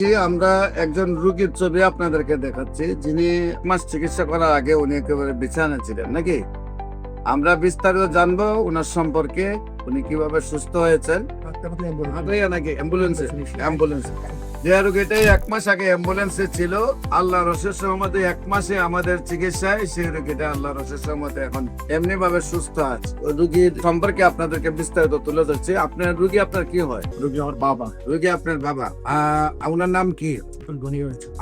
আমরা একজন রোগীর ছবি আপনাদেরকে দেখাচ্ছি, যিনি মাস চিকিৎসা করার আগে উনি একেবারে বিছানা ছিলেন নাকি। আমরা বিস্তারিত জানবো ওনার সম্পর্কে, উনি কিভাবে সুস্থ হয়েছেন। নাকি অ্যাম্বুলেন্সে যে রোগীটাই 1 মাস আগে অ্যাম্বুলেন্সে ছিল, আল্লাহ রসের সহমতে 1 মাসে আমাদের চিকিৎসায় সেই রোগীটা আল্লাহ রসের সহমতে এখন এমনি ভাবে সুস্থ আছে। ওই রোগীর সম্পর্কে আপনাদেরকে বিস্তারিত তুলে ধরছি। আপনার রোগী আপনার কি হয়? রোগী আমার বাবা। রোগী আপনার বাবা। ওনার নাম কি?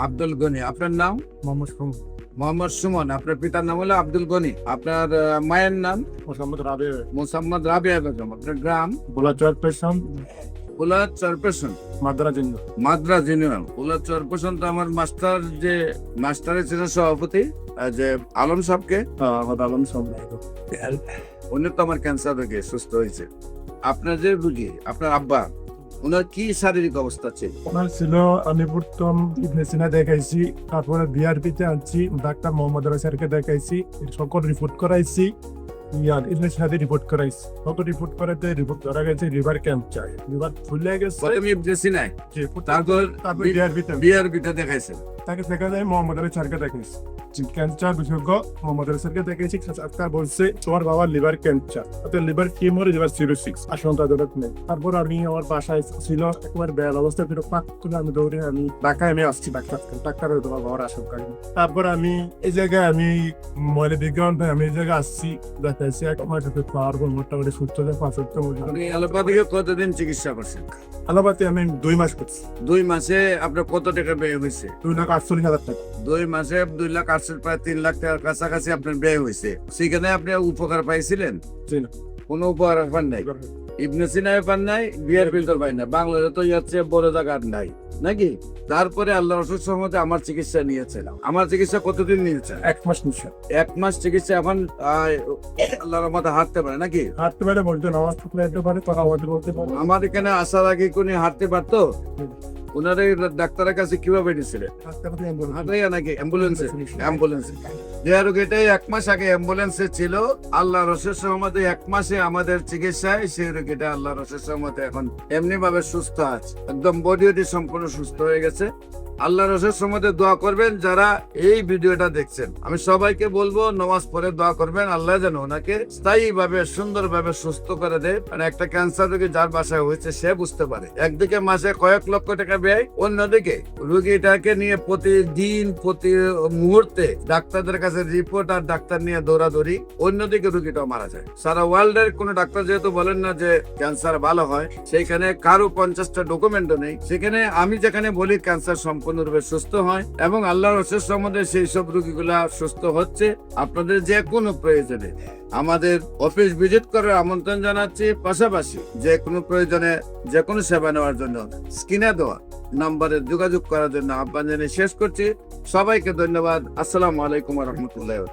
আব্দুল গনি। আপনার নাম? মোহাম্মদ সুমন। আপনার পিতার নাম হলো আব্দুল গনি। আপনার মায়ের নাম? মোসাম্মদ রাবিয়া বেগম। আপনার গ্রাম? বুলার চরপেশন, মাদ্রাজ ইউনিয়ন। বুলার চরপেশন তো আমার মাস্টারের ছিল সভাপতি যে আলম সাহেবকে। উনি তো আমার ক্যান্সার রোগে সুস্থ হয়েছে। আপনার যে রুগী, আপনার আব্বা, ওনার কি শারীরিক অবস্থা ছিল? ওনার ছিল আলিপুরতম ইবনে সিনা দেখাইছি, তারপরে বিআরপিতে আনছি, ডাক্তার মোহাম্মদ স্যারকে দেখাইছি, সকল রিপোর্ট করাইছি, ইবনে সিনাতে রিপোর্ট করাইছি। সকল রিপোর্ট করাতে রিপোর্ট ধরা গেছে লিভার ক্যান্সার, লিভার ফুলে গেছে। প্রথমে ইবনে সিনায়, তারপর বিআরপিতে দেখাইছেন। তাকে দেখা যায় মোহাম্মদ স্যারকে দেখাইছি, ক্যান্সার বিশেষজ্ঞ মোহাম্মদ স্যারকে দেখাইছি। ডাক্তার বলছে তোমার বাবার লিভার ক্যান্সার, অর্থাৎ লিভার টিউমার, লিভার সিরোসিস, আশঙ্কাজনক নেই। তারপর আমি আমার বাসায় ছিল একবার বেয়াল অবস্থা, ফিরে পাক করে আমি দৌড়ে আমি ঢাকায় আমি আসছি ডাক্তারের তোমার বাবার আশঙ্কা। তারপর আমি এই জায়গায় আমি ময়লা বিজ্ঞান আমি এই জায়গায় আসছি, দেখাইছি এক মাস পাওয়ার পর মোটামুটি সুস্থ হয়ে 5 অ্যালোপ্যাথিকে কতদিন চিকিৎসা করছেন? আলোপাতি আমি 2 মাস করছি। 2 মাসে আপনার কত টাকা ব্যয় হয়েছে? 2,48,000 টাকা। 2 মাসে 2,48,000, প্রায় 3 লাখ টাকার কাছাকাছি আপনার ব্যয় হয়েছে। সেখানে আপনি উপকার পাইছিলেন? কোনো উপকার পান নাই? ইবনে সিনায় পান নাই, বিআরপি তো পাই না, বাংলাদেশে তো যাচ্ছে বড় জায়গা নাই নাকি। তারপরে আল্লাহ রসুল সহমতে আমার চিকিৎসা নিয়েছিলাম। আমার চিকিৎসা কতদিন নিয়েছেন? 1 মাস নিয়েছে। 1 মাস চিকিৎসা। এখন আল্লাহর রহমতে হাঁটতে পারে নাকি? হাঁটতে পারে, বলতে নামাজ পড়তে পারে, কথা বলতে পারে। আমার এখানে আসার আগে কোন হাঁটতে পারতো? ওনারা ডাক্তারের কাছে কিভাবে নিয়েছিলেন? নাকি অ্যাম্বুলেন্সে যে রোগীটাই 1 মাস আগে অ্যাম্বুলেন্সে ছিল, আল্লাহ রসের সহমতে 1 মাসে আমাদের চিকিৎসায় সেই রোগীটা আল্লাহ রসের সহমতে এখন এমনি ভাবে সুস্থ আছে, একদম বডি সম্পূর্ণ সুস্থ হয়ে গেছে। আল্লাহ রসের সম্বন্ধে দোয়া করবেন যারা এই ভিডিওটা দেখছেন। আমি সবাইকে বলবো নামাজ পড়ে দোয়া করবেন, আল্লাহ যেন ওনাকে স্থায়ী ভাবে সুন্দর ভাবে সুস্থ করে দেয়। মানে একটা ক্যান্সার রোগী যার বাসায় হয়েছে সে বুঝতে পারে, একদিকে মাসে কয়েক লক্ষ টাকা ব্যয়, অন্যদিকে রোগীটাকে নিয়ে প্রতিদিন প্রতি মুহূর্তে ডাক্তারদের কাছে রিপোর্ট আর ডাক্তার নিয়ে দৌড়াদৌড়ি, অন্যদিকে রোগীটাও মারা যায়। সারা ওয়ার্ল্ডের কোন ডাক্তার যেহেতু বলেন না যে ক্যান্সার ভালো হয়, সেইখানে কারো 50টা ডকুমেন্টও নেই। সেখানে আমি যেখানে বলি ক্যান্সার সম্পূর্ণরূপে সুস্থ হয় এবং আল্লাহর রসের সম্বন্ধে সেই সব রোগীগুলা সুস্থ হচ্ছে। আপনাদের যে কোনো প্রয়োজনে আমাদের অফিস ভিজিট করার আমন্ত্রণ জানাচ্ছি। পাশাপাশি যে কোনো প্রয়োজনে যে কোনো সেবা নেওয়ার জন্য স্ক্রিনে দেওয়া নাম্বারে যোগাযোগ করার জন্য আহ্বান জানিয়ে শেষ করছি। সবাইকে ধন্যবাদ। আসসালামু আলাইকুম ওয়া রাহমাতুল্লাহি।